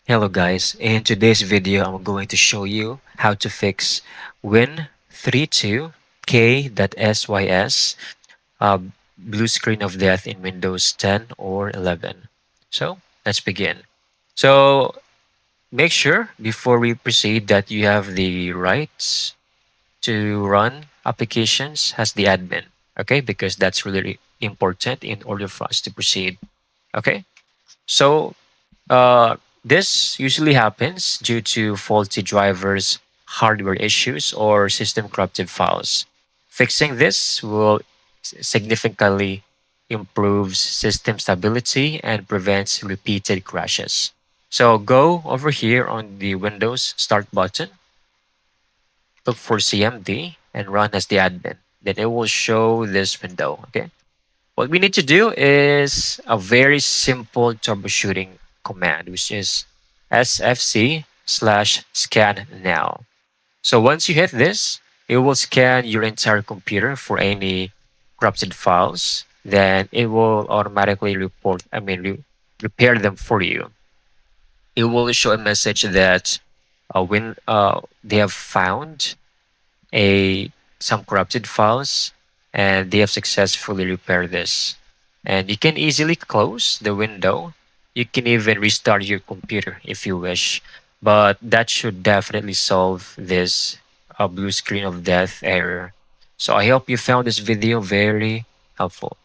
Hello guys, in today's video I'm going to show you how to fix win32k.sys uh, blue screen of death in Windows 10 or 11. So let's begin. So make sure before we proceed that you have the rights to run applications as the admin, okay? Because that's really important in order for us to proceed, okay? So this usually happens due to faulty drivers, hardware issues, or system corrupted files. Fixing this will significantly improves system stability and prevents repeated crashes. So go over here on the Windows Start button, look for CMD, and run as the admin. Then it will show this window. Okay. What we need to do is a very simple troubleshooting command, which is sfc/scan now. So once you hit this, it will scan your entire computer for any corrupted files. Then it will automatically repair them for you. It will show a message that when they have found a some corrupted files and they have successfully repaired this. And you can easily close the window. You can even restart your computer if you wish, but that should definitely solve this blue screen of death error. So I hope you found this video very helpful.